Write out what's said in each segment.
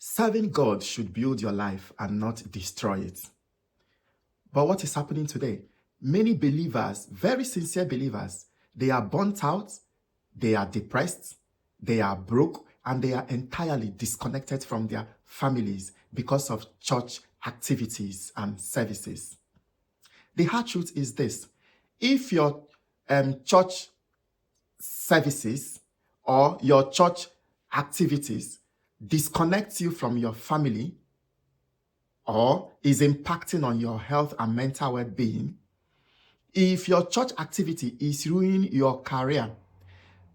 Serving God should build your life and not destroy it. But what is happening today? Many believers, very sincere believers, they are burnt out, they are depressed, they are broke, and they are entirely disconnected from their families because of church activities and services. The hard truth is this: if your church services or your church activities disconnect you from your family or is impacting on your health and mental well-being, if your church activity is ruining your career,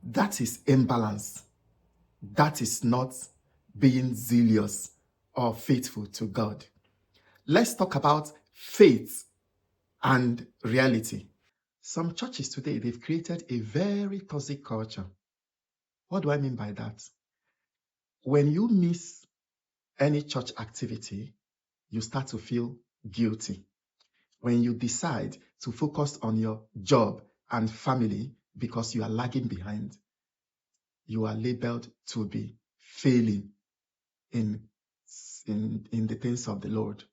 that is imbalance. That is not being zealous or faithful to God. Let's talk about faith and reality. Some churches today, they've created a very toxic culture. What do I mean by that? When you miss any church activity, you start to feel guilty. When you decide to focus on your job and family because you are lagging behind, you are labeled to be failing in the things of the Lord.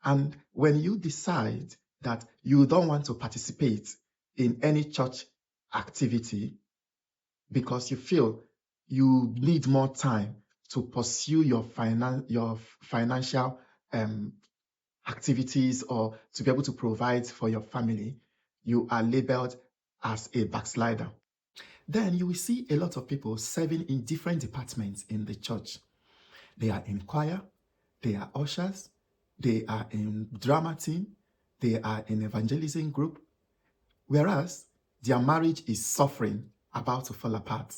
And when you decide that you don't want to participate in any church activity because you feel you need more time to pursue your financial activities or to be able to provide for your family, you are labeled as a backslider. Then you will see a lot of people serving in different departments in the church. They are in choir, they are ushers, they are in drama team, they are in evangelism group, whereas their marriage is suffering, about to fall apart.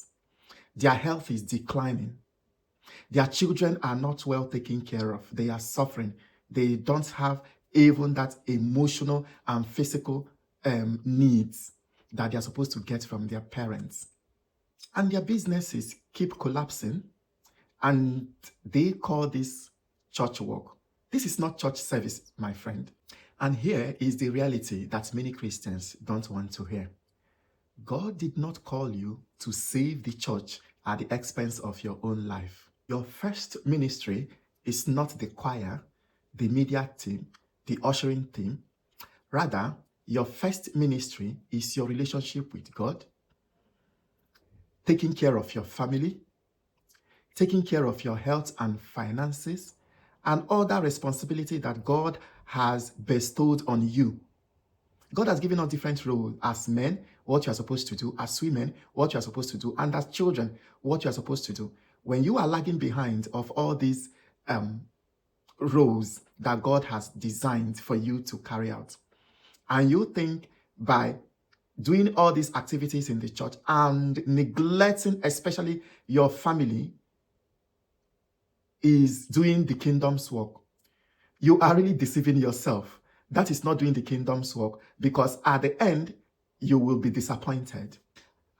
Their health is declining. Their children are not well taken care of. They are suffering. They don't have even that emotional and physical needs that they are supposed to get from their parents. And their businesses keep collapsing, and they call this church work. This is not church service, my friend. And here is the reality that many Christians don't want to hear. God did not call you to save the church at the expense of your own life. Your first ministry is not the choir, the media team, the ushering team. Rather, your first ministry is your relationship with God, taking care of your family, taking care of your health and finances, and other responsibility that God has bestowed on you. God has given us different roles. As men, what you are supposed to do. As women, what you are supposed to do. And as children, what you are supposed to do. When you are lagging behind of all these roles that God has designed for you to carry out, and you think by doing all these activities in the church and neglecting especially your family is doing the kingdom's work, you are really deceiving yourself. That is not doing the kingdom's work, because at the end, you will be disappointed.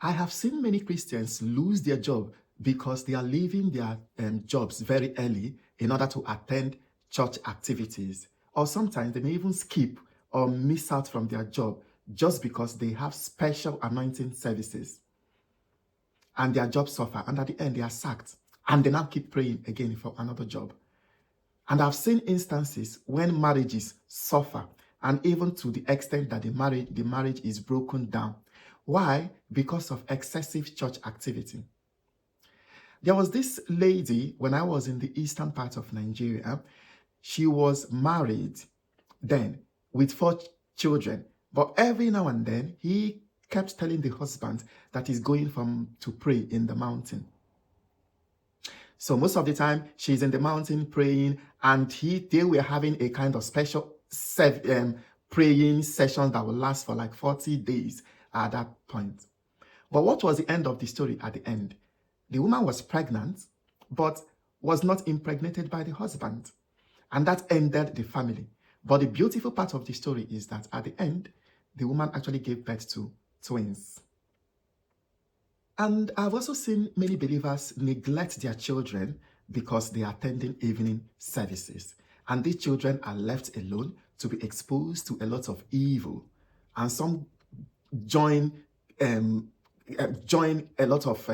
I have seen many Christians lose their job because they are leaving their jobs very early in order to attend church activities. Or sometimes they may even skip or miss out from their job just because they have special anointing services. And their jobs suffer, and at the end they are sacked. And they now keep praying again for another job. And I've seen instances when marriages suffer, and even to the extent that the marriage is broken down. Why? Because of excessive church activity. There was this lady when I was in the eastern part of Nigeria. She was married then with 4 children, but every now and then he kept telling the husband that he's going to pray in the mountain. So most of the time, she's in the mountain praying, and they were having a kind of special praying session that will last for like 40 days at that point. But what was the end of the story at the end? The woman was pregnant, but was not impregnated by the husband. And that ended the family. But the beautiful part of the story is that at the end, the woman actually gave birth to twins. And I've also seen many believers neglect their children because they are attending evening services. And these children are left alone to be exposed to a lot of evil. And some join a lot of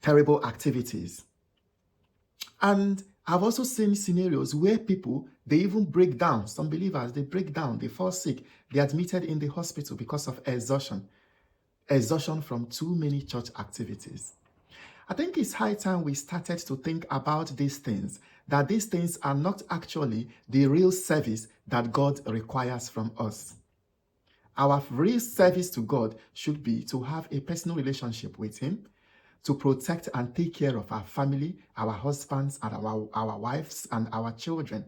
terrible activities. And I've also seen scenarios where people, they even break down. Some believers, they break down, they fall sick, they're admitted in the hospital because of exhaustion from too many church activities. I think it's high time we started to think about these things, that these things are not actually the real service that God requires from us. Our real service to God should be to have a personal relationship with Him, to protect and take care of our family, our husbands, and our wives, and our children,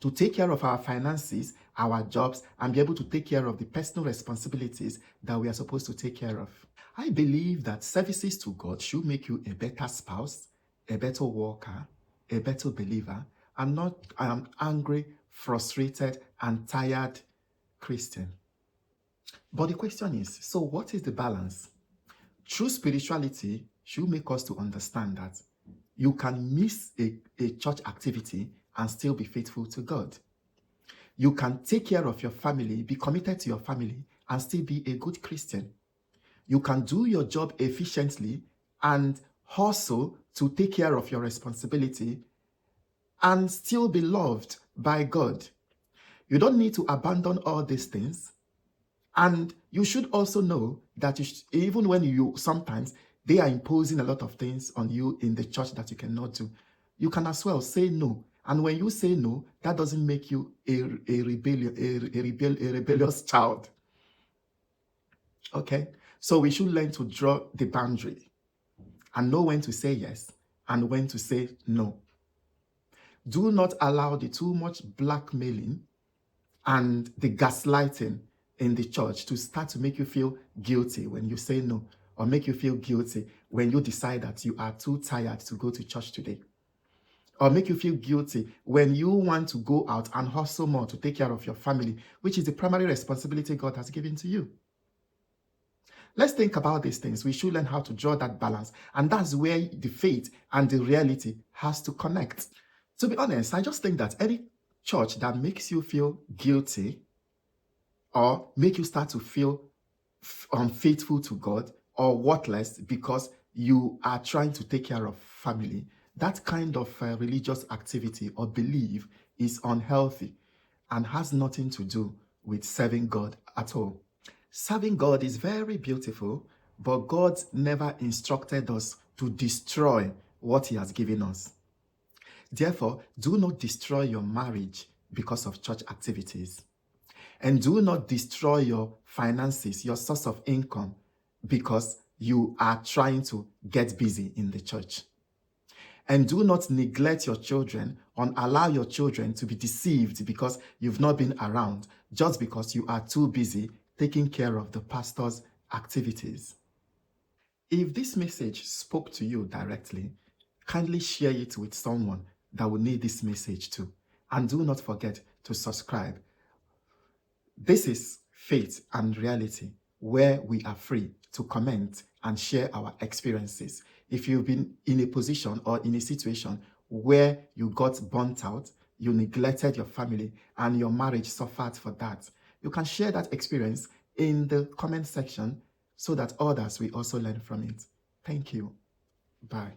to take care of our finances, our jobs, and be able to take care of the personal responsibilities that we are supposed to take care of. I believe that services to God should make you a better spouse, a better worker, a better believer, and not an angry, frustrated, and tired Christian. But the question is, so what is the balance? True spirituality should make us to understand that you can miss a church activity and still be faithful to God. You can take care of your family, be committed to your family, and still be a good Christian. You can do your job efficiently and hustle to take care of your responsibility and still be loved by God. You don't need to abandon all these things. And you should also know that even when you sometimes they are imposing a lot of things on you in the church that you cannot do, you can as well say no. And when you say no, that doesn't make you a rebellious child. Okay? So we should learn to draw the boundary and know when to say yes and when to say no. Do not allow the too much blackmailing and the gaslighting in the church to start to make you feel guilty when you say no, or make you feel guilty when you decide that you are too tired to go to church today, or make you feel guilty when you want to go out and hustle more to take care of your family, which is the primary responsibility God has given to you. Let's think about these things. We should learn how to draw that balance, and that's where the faith and the reality has to connect. To be honest, I just think that any church that makes you feel guilty or make you start to feel unfaithful to God or worthless because you are trying to take care of family, that kind of religious activity or belief is unhealthy and has nothing to do with serving God at all. Serving God is very beautiful, but God never instructed us to destroy what He has given us. Therefore, do not destroy your marriage because of church activities. And do not destroy your finances, your source of income, because you are trying to get busy in the church. And do not neglect your children or allow your children to be deceived because you've not been around, just because you are too busy taking care of the pastor's activities. If this message spoke to you directly, kindly share it with someone that will need this message too. And do not forget to subscribe. This is Faith and Reality, where we are free to comment and share our experiences. If you've been in a position or in a situation where you got burnt out, you neglected your family, and your marriage suffered for that, you can share that experience in the comment section so that others will also learn from it. Thank you. Bye.